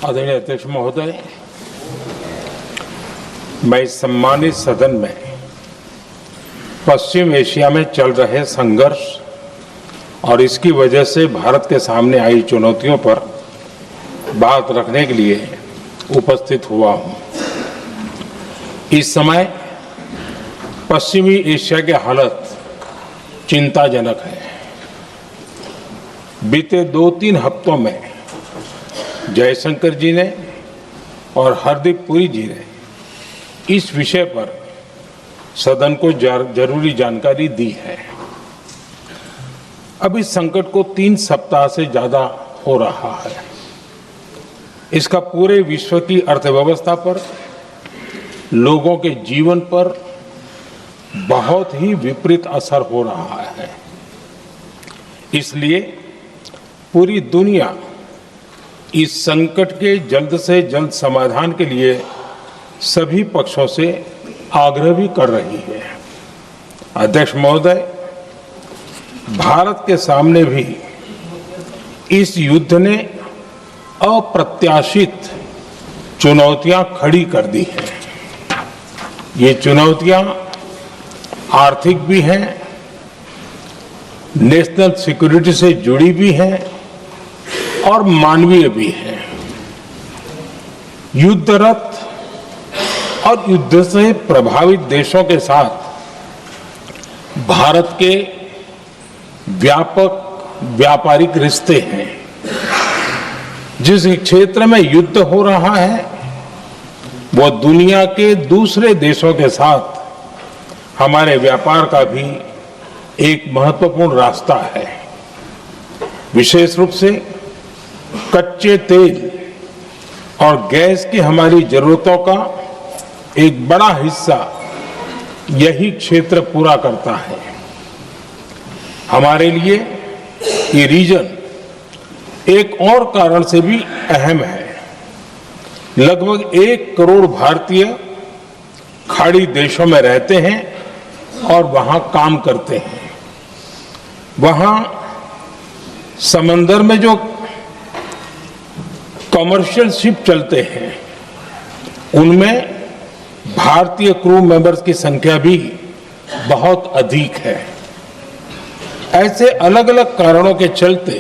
आदरणीय अध्यक्ष महोदय, मैं इस सम्मानित सदन में पश्चिम एशिया में चल रहे संघर्ष और इसकी वजह से भारत के सामने आई चुनौतियों पर बात रखने के लिए उपस्थित हुआ हूं। इस समय पश्चिमी एशिया की हालत चिंताजनक है। बीते 2-3 हफ्तों में जयशंकर जी ने और हरदीप पुरी जी ने इस विषय पर सदन को जरूरी जानकारी दी है। अब इस संकट को 3 सप्ताह से ज्यादा हो रहा है। इसका पूरे विश्व की अर्थव्यवस्था पर, लोगों के जीवन पर बहुत ही विपरीत असर हो रहा है। इसलिए पूरी दुनिया इस संकट के जल्द से जल्द समाधान के लिए सभी पक्षों से आग्रह भी कर रही है। अध्यक्ष महोदय, भारत के सामने भी इस युद्ध ने अप्रत्याशित चुनौतियां खड़ी कर दी हैं। ये चुनौतियां आर्थिक भी हैं, नेशनल सिक्योरिटी से जुड़ी भी हैं और मानवीय भी है। युद्धरत और युद्ध से प्रभावित देशों के साथ भारत के व्यापक व्यापारिक रिश्ते हैं। जिस क्षेत्र में युद्ध हो रहा है वो दुनिया के दूसरे देशों के साथ हमारे व्यापार का भी एक महत्वपूर्ण रास्ता है। विशेष रूप से कच्चे तेल और गैस की हमारी जरूरतों का एक बड़ा हिस्सा यही क्षेत्र पूरा करता है। हमारे लिए ये रीजन एक और कारण से भी अहम है। लगभग 1 करोड़ भारतीय खाड़ी देशों में रहते हैं और वहां काम करते हैं। वहां समंदर में जो कमर्शियल शिप चलते हैं उनमें भारतीय क्रू मेंबर्स की संख्या भी बहुत अधिक है। ऐसे अलग अलग कारणों के चलते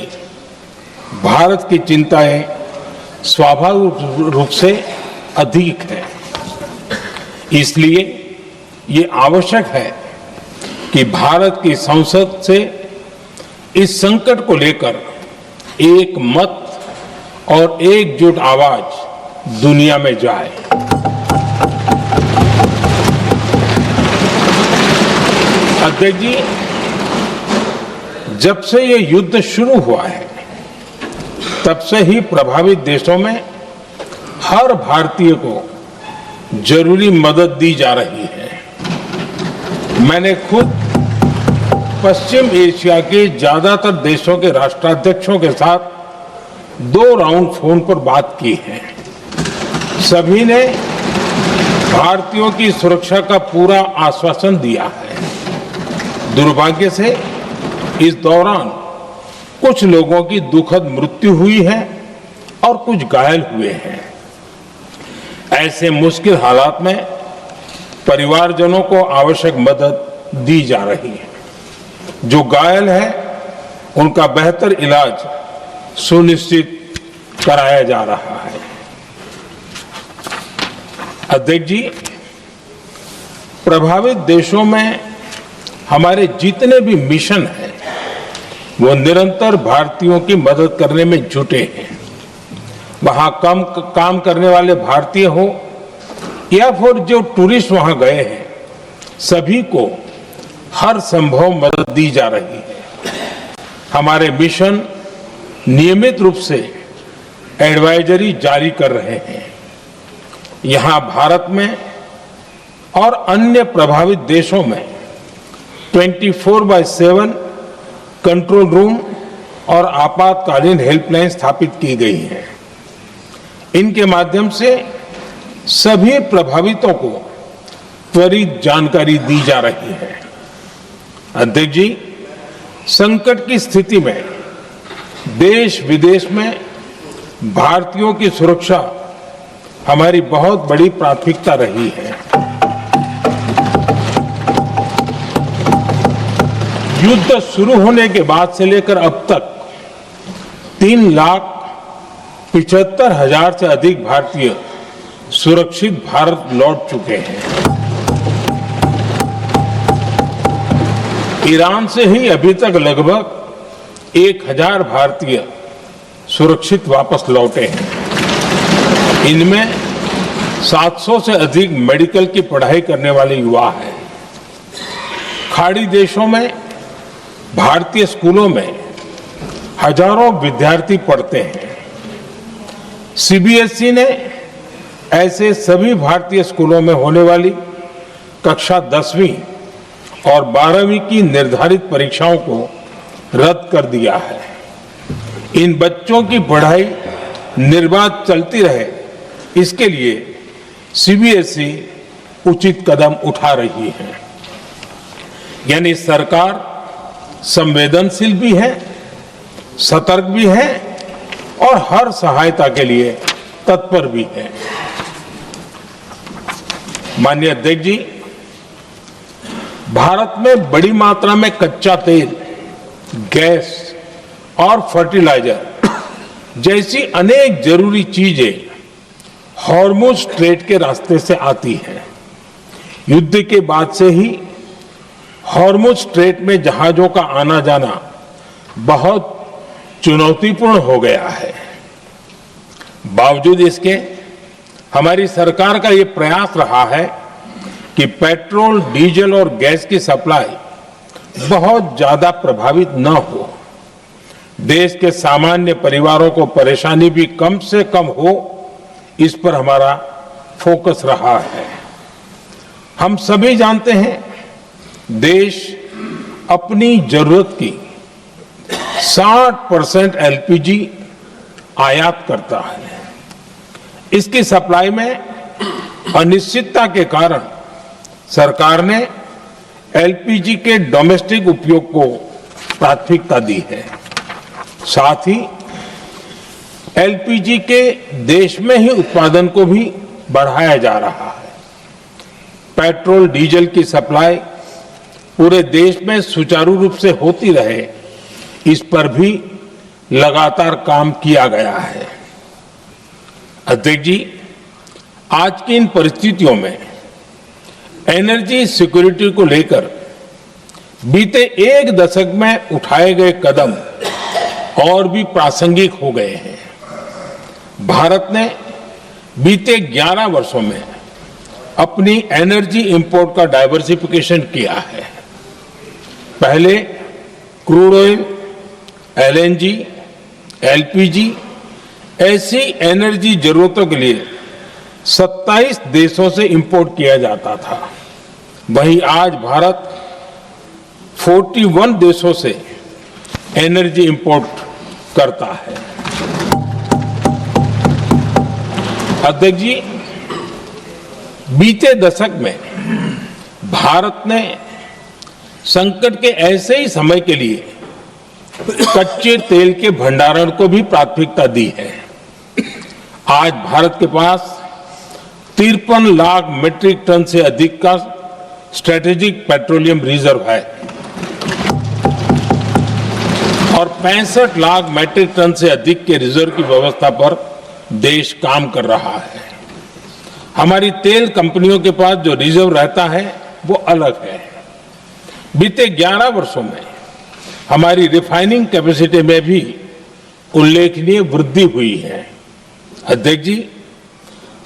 भारत की चिंताएं स्वाभाविक रूप से अधिक है। इसलिए ये आवश्यक है कि भारत की संसद से इस संकट को लेकर एक मत और एकजुट आवाज दुनिया में जाए। अध्यक्ष जी, जब से ये युद्ध शुरू हुआ है तब से ही प्रभावित देशों में हर भारतीय को जरूरी मदद दी जा रही है। मैंने खुद पश्चिम एशिया के ज्यादातर देशों के राष्ट्राध्यक्षों के साथ 2 राउंड फोन पर बात की है। सभी ने भारतीयों की सुरक्षा का पूरा आश्वासन दिया है। दुर्भाग्य से इस दौरान कुछ लोगों की दुखद मृत्यु हुई है और कुछ घायल हुए हैं। ऐसे मुश्किल हालात में परिवारजनों को आवश्यक मदद दी जा रही है। जो घायल है उनका बेहतर इलाज सुनिश्चित कराया जा रहा है। अध्यक्ष जी, प्रभावित देशों में हमारे जितने भी मिशन हैं वो निरंतर भारतीयों की मदद करने में जुटे हैं। वहां काम करने वाले भारतीय हो या फिर जो टूरिस्ट वहां गए हैं, सभी को हर संभव मदद दी जा रही है। हमारे मिशन नियमित रूप से एडवाइजरी जारी कर रहे हैं। यहां भारत में और अन्य प्रभावित देशों में 24/7 कंट्रोल रूम और आपातकालीन हेल्पलाइन स्थापित की गई है। इनके माध्यम से सभी प्रभावितों को त्वरित जानकारी दी जा रही है। अध्यक्ष जी, संकट की स्थिति में देश विदेश में भारतीयों की सुरक्षा हमारी बहुत बड़ी प्राथमिकता रही है। युद्ध शुरू होने के बाद से लेकर अब तक 3,75,000 से अधिक भारतीय सुरक्षित भारत लौट चुके हैं। ईरान से ही अभी तक लगभग 1,000 भारतीय सुरक्षित वापस लौटे हैं। इनमें 700 से अधिक मेडिकल की पढ़ाई करने वाले युवा हैं। खाड़ी देशों में भारतीय स्कूलों में हजारों विद्यार्थी पढ़ते हैं। सीबीएसई ने ऐसे सभी भारतीय स्कूलों में होने वाली कक्षा 10वीं और 12वीं की निर्धारित परीक्षाओं को रद्द कर दिया है। इन बच्चों की पढ़ाई निर्बाध चलती रहे, इसके लिए सीबीएसई उचित कदम उठा रही है। यानी सरकार संवेदनशील भी है, सतर्क भी है और हर सहायता के लिए तत्पर भी है। माननीय अध्यक्ष जी, भारत में बड़ी मात्रा में कच्चा तेल, गैस और फर्टिलाइजर जैसी अनेक जरूरी चीजें हॉर्मुज स्ट्रेट के रास्ते से आती हैं। युद्ध के बाद से ही हॉर्मुज स्ट्रेट में जहाजों का आना जाना बहुत चुनौतीपूर्ण हो गया है। बावजूद इसके हमारी सरकार का ये प्रयास रहा है कि पेट्रोल, डीजल और गैस की सप्लाई बहुत ज्यादा प्रभावित न हो, देश के सामान्य परिवारों को परेशानी भी कम से कम हो, इस पर हमारा फोकस रहा है। हम सभी जानते हैं, देश अपनी जरूरत की 60% एलपीजी आयात करता है। इसकी सप्लाई में अनिश्चितता के कारण सरकार ने एलपीजी के डोमेस्टिक उपयोग को प्राथमिकता दी है। साथ ही एलपीजी के देश में ही उत्पादन को भी बढ़ाया जा रहा है। पेट्रोल, डीजल की सप्लाई पूरे देश में सुचारू रूप से होती रहे, इस पर भी लगातार काम किया गया है। अध्यक्ष जी, आज की इन परिस्थितियों में एनर्जी सिक्योरिटी को लेकर बीते एक दशक में उठाए गए कदम और भी प्रासंगिक हो गए हैं। भारत ने बीते 11 वर्षों में अपनी एनर्जी इंपोर्ट का डाइवर्सिफिकेशन किया है। पहले क्रूड ऑयल, एलएनजी, एलपीजी ऐसी एनर्जी जरूरतों के लिए 27 देशों से इंपोर्ट किया जाता था। वहीं आज भारत 41 देशों से एनर्जी इंपोर्ट करता है। अध्यक्ष जी, बीते दशक में भारत ने संकट के ऐसे ही समय के लिए कच्चे तेल के भंडारण को भी प्राथमिकता दी है। आज भारत के पास 53 लाख मीट्रिक टन से अधिक का स्ट्रेटेजिक पेट्रोलियम रिजर्व है और 65 लाख मीट्रिक टन से अधिक के रिजर्व की व्यवस्था पर देश काम कर रहा है। हमारी तेल कंपनियों के पास जो रिजर्व रहता है वो अलग है। बीते 11 वर्षों में हमारी रिफाइनिंग कैपेसिटी में भी उल्लेखनीय वृद्धि हुई है। अध्यक्ष जी,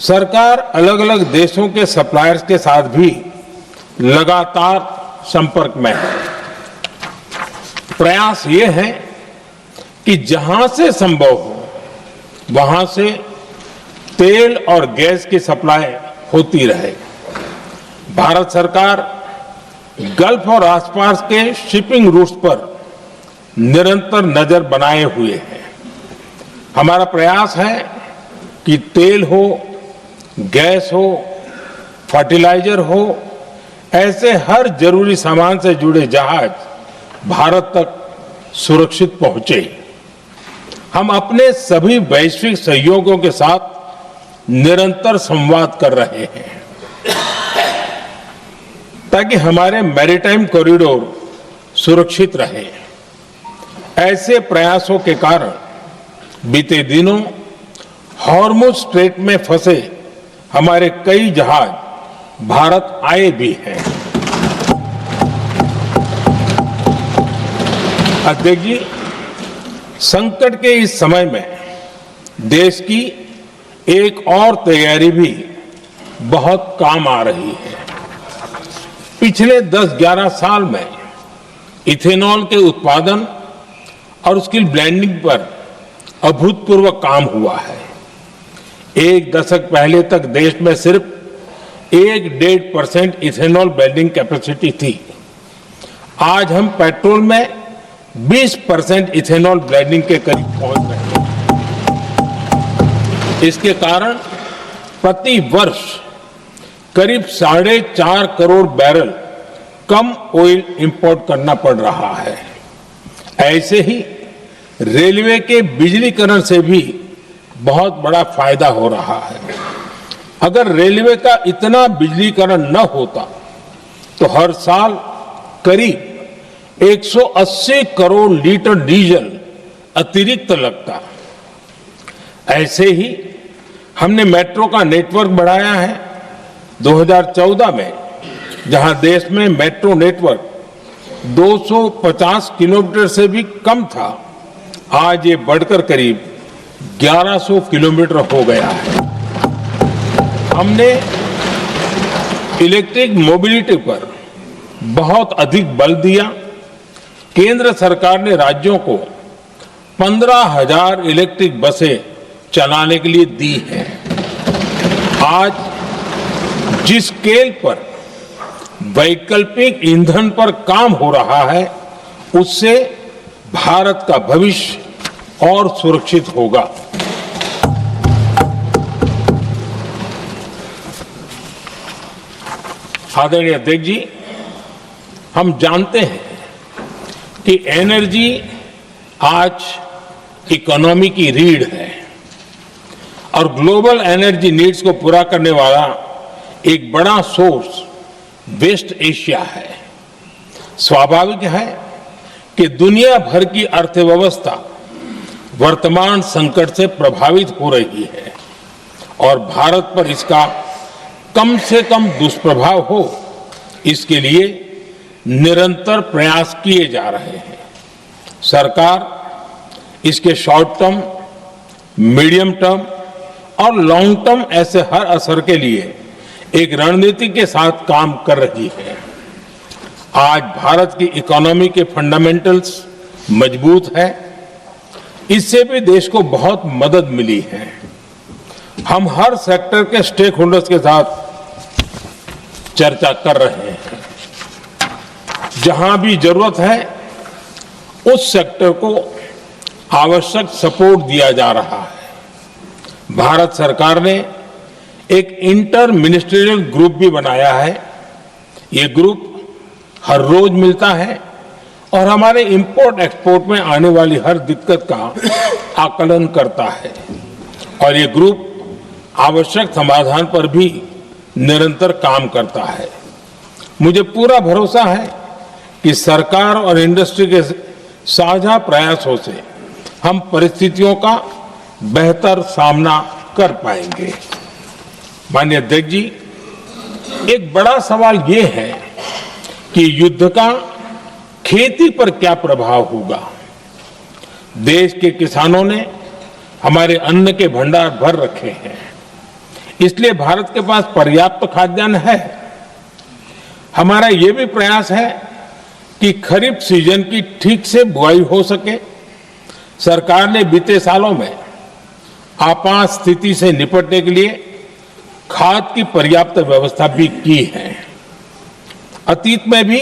सरकार अलग अलग देशों के सप्लायर्स के साथ भी लगातार संपर्क में है। प्रयास ये है कि जहां से संभव हो वहां से तेल और गैस की सप्लाई होती रहे। भारत सरकार गल्फ और आसपास के शिपिंग रूट्स पर निरंतर नजर बनाए हुए है। हमारा प्रयास है कि तेल हो, गैस हो, फर्टिलाइजर हो, ऐसे हर जरूरी सामान से जुड़े जहाज भारत तक सुरक्षित पहुंचे। हम अपने सभी वैश्विक सहयोगियों के साथ निरंतर संवाद कर रहे हैं ताकि हमारे मैरीटाइम कॉरिडोर सुरक्षित रहे। ऐसे प्रयासों के कारण बीते दिनों हॉर्मुज स्ट्रेट में फंसे हमारे कई जहाज भारत आए भी हैं। अध्यक्ष जी, संकट के इस समय में देश की एक और तैयारी भी बहुत काम आ रही है। पिछले 10-11 साल में इथेनॉल के उत्पादन और उसकी ब्लेंडिंग पर अभूतपूर्व काम हुआ है। एक दशक पहले तक देश में सिर्फ 1-1.5% इथेनॉल ब्लेंडिंग कैपेसिटी थी। आज हम पेट्रोल में 20% इथेनॉल ब्लेंडिंग के करीब पहुंच रहे हैं। इसके कारण प्रति वर्ष करीब 4.5 करोड़ बैरल कम ऑयल इंपोर्ट करना पड़ रहा है। ऐसे ही रेलवे के बिजलीकरण से भी बहुत बड़ा फायदा हो रहा है। अगर रेलवे का इतना बिजलीकरण न होता तो हर साल करीब 180 करोड़ लीटर डीजल अतिरिक्त लगता। ऐसे ही हमने मेट्रो का नेटवर्क बढ़ाया है। 2014 में जहां देश में मेट्रो नेटवर्क 250 किलोमीटर से भी कम था, आज ये बढ़कर करीब 1100 किलोमीटर हो गया है। हमने इलेक्ट्रिक मोबिलिटी पर बहुत अधिक बल दिया। केंद्र सरकार ने राज्यों को 15,000 इलेक्ट्रिक बसें चलाने के लिए दी हैं। आज जिस स्केल पर वैकल्पिक ईंधन पर काम हो रहा है, उससे भारत का भविष्य और सुरक्षित होगा। आदरणीय अध्यक्ष जी, हम जानते हैं कि एनर्जी आज इकोनॉमी की रीढ़ है और ग्लोबल एनर्जी नीड्स को पूरा करने वाला एक बड़ा सोर्स वेस्ट एशिया है। स्वाभाविक है कि दुनिया भर की अर्थव्यवस्था वर्तमान संकट से प्रभावित हो रही है और भारत पर इसका कम से कम दुष्प्रभाव हो, इसके लिए निरंतर प्रयास किए जा रहे हैं। सरकार इसके शॉर्ट टर्म, मीडियम टर्म और लॉन्ग टर्म ऐसे हर असर के लिए एक रणनीति के साथ काम कर रही है। आज भारत की इकोनॉमी के फंडामेंटल्स मजबूत है। इससे भी देश को बहुत मदद मिली है। हम हर सेक्टर के स्टेक होल्डर्स के साथ चर्चा कर रहे हैं। जहां भी जरूरत है उस सेक्टर को आवश्यक सपोर्ट दिया जा रहा है। भारत सरकार ने एक इंटर मिनिस्ट्रियल ग्रुप भी बनाया है। ये ग्रुप हर रोज मिलता है और हमारे इंपोर्ट एक्सपोर्ट में आने वाली हर दिक्कत का आकलन करता है और ये ग्रुप आवश्यक समाधान पर भी निरंतर काम करता है। मुझे पूरा भरोसा है कि सरकार और इंडस्ट्री के साझा प्रयासों से हम परिस्थितियों का बेहतर सामना कर पाएंगे। माननीय अध्यक्ष जी, एक बड़ा सवाल ये है कि युद्ध का खेती पर क्या प्रभाव होगा। देश के किसानों ने हमारे अन्न के भंडार भर रखे हैं, इसलिए भारत के पास पर्याप्त खाद्यान्न है। हमारा ये भी प्रयास है कि खरीफ सीजन की ठीक से बुआई हो सके। सरकार ने बीते सालों में आपात स्थिति से निपटने के लिए खाद की पर्याप्त व्यवस्था भी की है। अतीत में भी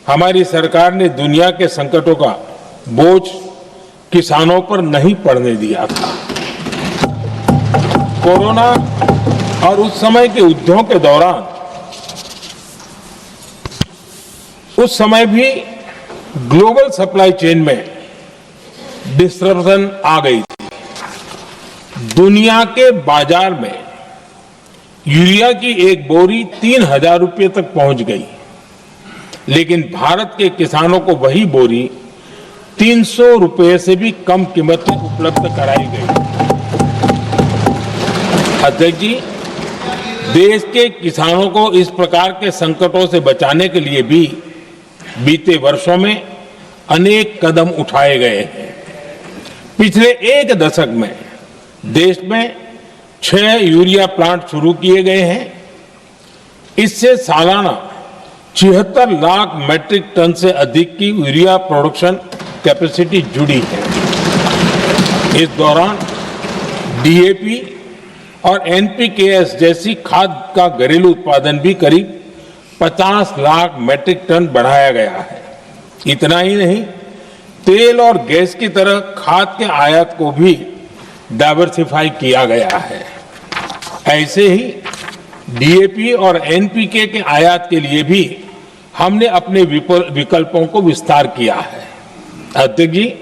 हमारी सरकार ने दुनिया के संकटों का बोझ किसानों पर नहीं पड़ने दिया था। कोरोना और उस समय के युद्धों के दौरान उस समय भी ग्लोबल सप्लाई चेन में डिस्ट्रप्शन आ गई थी। दुनिया के बाजार में यूरिया की एक बोरी 3,000 रुपये तक पहुंच गई, लेकिन भारत के किसानों को वही बोरी 300 रुपये से भी कम कीमत में उपलब्ध कराई गई। अध्यक्ष जी, देश के किसानों को इस प्रकार के संकटों से बचाने के लिए भी बीते वर्षों में अनेक कदम उठाए गए हैं। पिछले एक दशक में देश में 6 यूरिया प्लांट शुरू किए गए हैं। इससे सालाना 76 लाख मैट्रिक टन से अधिक की यूरिया प्रोडक्शन कैपेसिटी जुड़ी है। इस दौरान डीएपी और एनपीकेएस जैसी खाद का घरेलू उत्पादन भी करीब 50 लाख मैट्रिक टन बढ़ाया गया है। इतना ही नहीं, तेल और गैस की तरह खाद के आयात को भी डाइवर्सिफाई किया गया है। ऐसे ही डीएपी और एनपीके के आयात के लिए भी हमने अपने विकल्पों को विस्तार किया है। अध्यक्ष जी,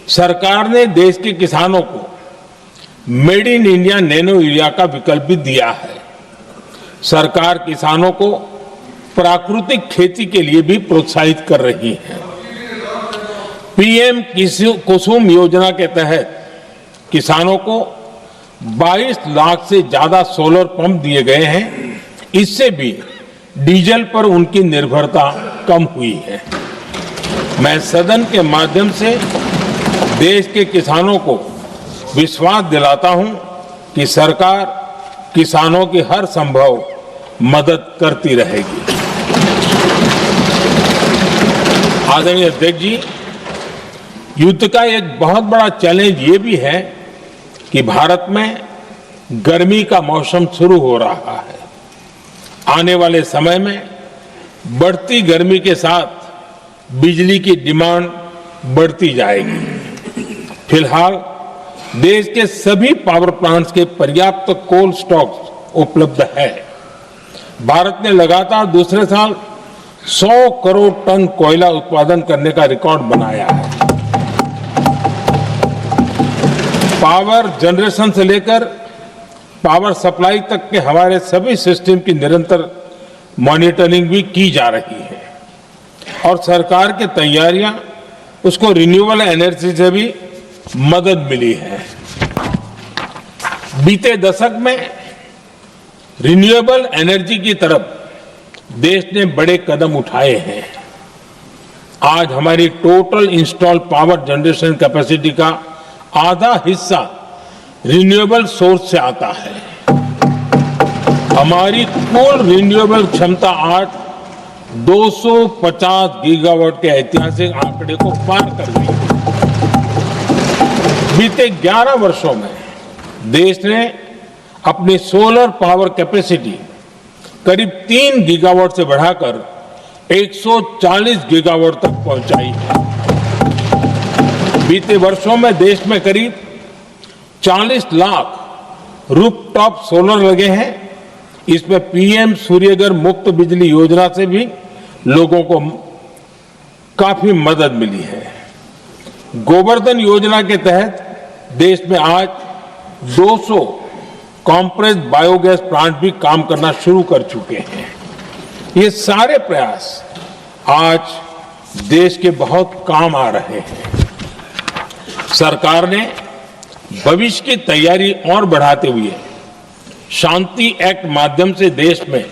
सरकार ने देश के किसानों को made in India nano urea का विकल्प भी दिया है। सरकार किसानों को प्राकृतिक खेती के लिए भी प्रोत्साहित कर रही है। पीएम कुसुम योजना के तहत किसानों को 22 लाख से ज्यादा सोलर पंप दिए गए हैं। इससे भी डीजल पर उनकी निर्भरता कम हुई है। मैं सदन के माध्यम से देश के किसानों को विश्वास दिलाता हूं कि सरकार किसानों की हर संभव मदद करती रहेगी। आदरणीय अध्यक्ष जी, युद्ध का एक बहुत बड़ा चैलेंज ये भी है कि भारत में गर्मी का मौसम शुरू हो रहा है। आने वाले समय में बढ़ती गर्मी के साथ बिजली की डिमांड बढ़ती जाएगी। फिलहाल देश के सभी पावर प्लांट्स के पर्याप्त कोल स्टॉक उपलब्ध है। भारत ने लगातार दूसरे साल 100 करोड़ टन कोयला उत्पादन करने का रिकॉर्ड बनाया है। पावर जनरेशन से लेकर पावर सप्लाई तक के हमारे सभी सिस्टम की निरंतर मॉनिटरिंग भी की जा रही है और सरकार की तैयारियां उसको रिन्यूएबल एनर्जी से भी मदद मिली है। बीते दशक में रिन्यूएबल एनर्जी की तरफ देश ने बड़े कदम उठाए हैं। आज हमारी total install power generation capacity का आधा हिस्सा रिन्यूएबल सोर्स से आता है। हमारी कुल रिन्यूएबल क्षमता आज 250 गीगावाट के ऐतिहासिक आंकड़े को पार कर गई है। बीते 11 वर्षों में देश ने अपनी सोलर पावर कैपेसिटी करीब 3 गीगावाट से बढ़ाकर 140 गीगावाट तक पहुंचाई है। बीते वर्षों में देश में करीब 40 लाख रूफटॉप सोलर लगे हैं। इसमें पीएम सूर्यघर मुफ्त बिजली योजना से भी लोगों को काफी मदद मिली है। गोवर्धन योजना के तहत देश में आज 200 कॉम्प्रेस्ड बायोगैस प्लांट भी काम करना शुरू कर चुके हैं। ये सारे प्रयास आज देश के बहुत काम आ रहे हैं। सरकार ने भविष्य की तैयारी और बढ़ाते हुए शांति एक्ट माध्यम से देश में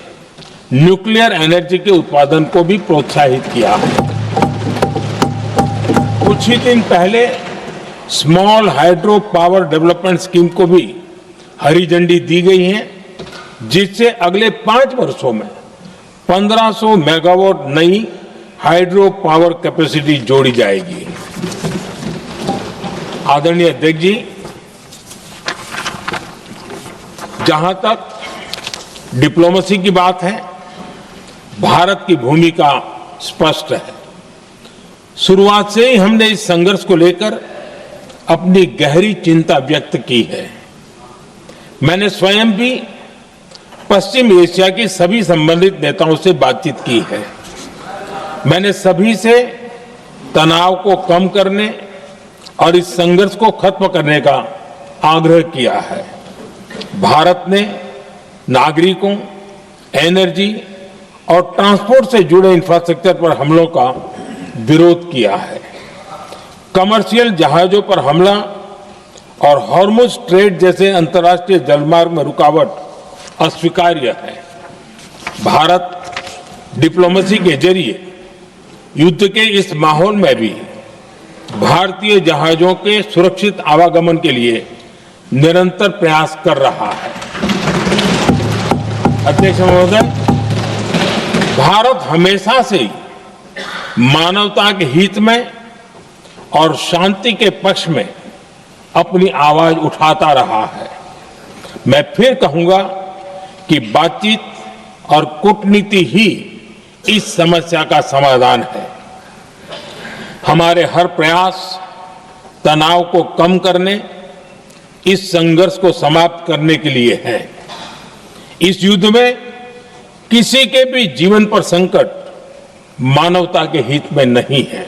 न्यूक्लियर एनर्जी के उत्पादन को भी प्रोत्साहित किया है। कुछ ही दिन पहले small hydro power development scheme को भी हरी झंडी दी गई है, जिससे अगले 5 वर्षों में 1500 मेगावाट नई हाइड्रो पावर कैपेसिटी जोड़ी जाएगी। आदरणीय अध्यक्ष जी, जहां तक डिप्लोमेसी की बात है, भारत की भूमिका स्पष्ट है। शुरुआत से ही हमने इस संघर्ष को लेकर अपनी गहरी चिंता व्यक्त की है। मैंने स्वयं भी पश्चिम एशिया की सभी संबंधित नेताओं से बातचीत की है। मैंने सभी से तनाव को कम करने और इस संघर्ष को खत्म करने का आग्रह किया है। भारत ने नागरिकों, एनर्जी और ट्रांसपोर्ट से जुड़े इंफ्रास्ट्रक्चर पर हमलों का विरोध किया है। कमर्शियल जहाजों पर हमला और हॉर्मुज स्ट्रेट जैसे अंतर्राष्ट्रीय जलमार्ग में रुकावट अस्वीकार्य है। भारत डिप्लोमेसी के जरिए युद्ध के इस माहौल में भी भारतीय जहाजों के सुरक्षित आवागमन के लिए निरंतर प्रयास कर रहा है। अध्यक्ष महोदय, भारत हमेशा से ही मानवता के हित में और शांति के पक्ष में अपनी आवाज उठाता रहा है। मैं फिर कहूंगा कि बातचीत और कूटनीति ही इस समस्या का समाधान है। हमारे हर प्रयास तनाव को कम करने, इस संघर्ष को समाप्त करने के लिए है। इस युद्ध में किसी के भी जीवन पर संकट मानवता के हित में नहीं है।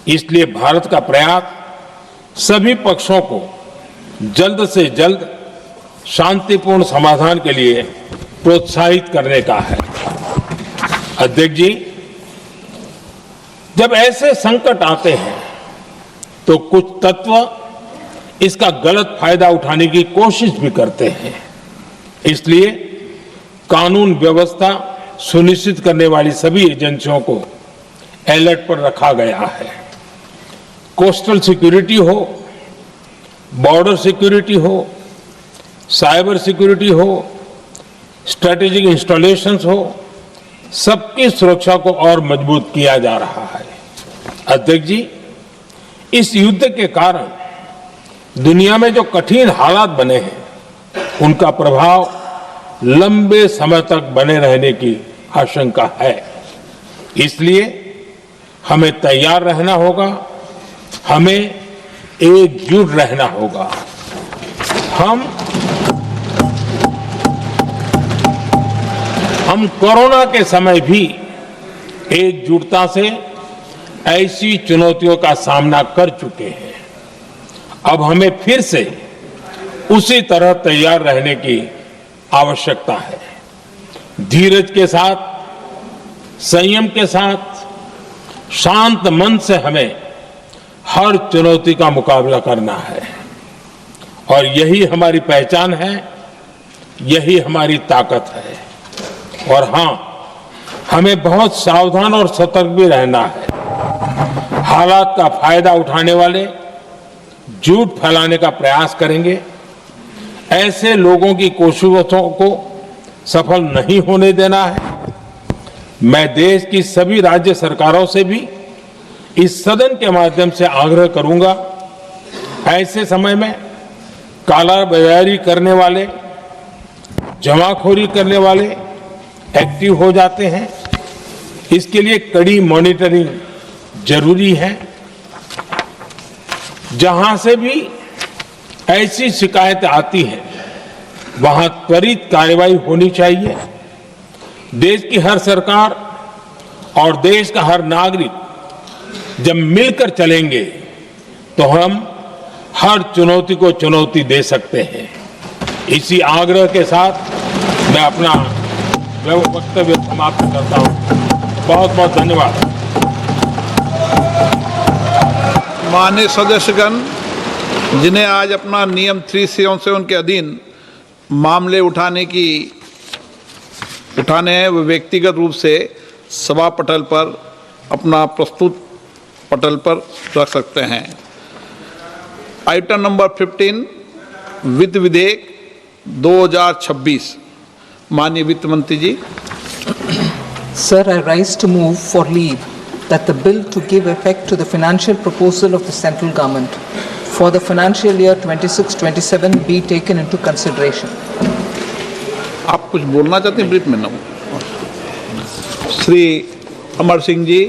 इसलिए भारत का प्रयास सभी पक्षों को जल्द से जल्द शांतिपूर्ण समाधान के लिए प्रोत्साहित करने का है। अध्यक्ष जी, जब ऐसे संकट आते हैं तो कुछ तत्व इसका गलत फायदा उठाने की कोशिश भी करते हैं। इसलिए कानून व्यवस्था सुनिश्चित करने वाली सभी एजेंसियों को अलर्ट पर रखा गया है। कोस्टल सिक्योरिटी हो, बॉर्डर सिक्योरिटी हो, साइबर सिक्योरिटी हो, स्ट्रेटेजिक इंस्टॉलेशंस हो, सबकी सुरक्षा को और मजबूत किया जा रहा है। अध्यक्ष जी, इस युद्ध के कारण दुनिया में जो कठिन हालात बने हैं, उनका प्रभाव लंबे समय तक बने रहने की आशंका है। इसलिए हमें तैयार रहना होगा, हमें एकजुट रहना होगा। हम कोरोना के समय भी एकजुटता से ऐसी चुनौतियों का सामना कर चुके हैं। अब हमें फिर से उसी तरह तैयार रहने की आवश्यकता है। धीरज के साथ, संयम के साथ, शांत मन से हमें हर चुनौती का मुकाबला करना है। और यही हमारी पहचान है, यही हमारी ताकत है। और हां, हमें बहुत सावधान और सतर्क भी रहना है। हालात का फायदा उठाने वाले झूठ फैलाने का प्रयास करेंगे। ऐसे लोगों की कोशिशों को सफल नहीं होने देना है। मैं देश की सभी राज्य सरकारों से भी इस सदन के माध्यम से आग्रह करूंगा, ऐसे समय में कालाबाजारी करने वाले, जमाखोरी करने वाले एक्टिव हो जाते हैं। इसके लिए कड़ी मॉनिटरिंग जरूरी है। जहां से भी ऐसी शिकायतें आती हैं, वहां त्वरित कार्रवाई होनी चाहिए। देश की हर सरकार और देश का हर नागरिक जब मिलकर चलेंगे तो हम हर चुनौती को चुनौती दे सकते हैं। इसी आग्रह के साथ मैं अपना वक्तव्य समाप्त करता हूं। बहुत बहुत धन्यवाद। माननीय सदस्यगण, जिन्हें आज अपना नियम 377 के अधीन मामले उठाने हैं, वो व्यक्तिगत रूप से सभा पटल पर अपना प्रस्तुत पटल पर रख सकते हैं। आइटम नंबर 15 वित्त विधेयक 2026। माननीय वित्त मंत्री जी। Sir, I rise to move for leave that the bill to give effect to the financial proposal of the central government for the financial year 26-27 be taken into consideration. आप कुछ बोलना चाहते हैं ब्रीफ में? ना श्री अमर सिंह जी।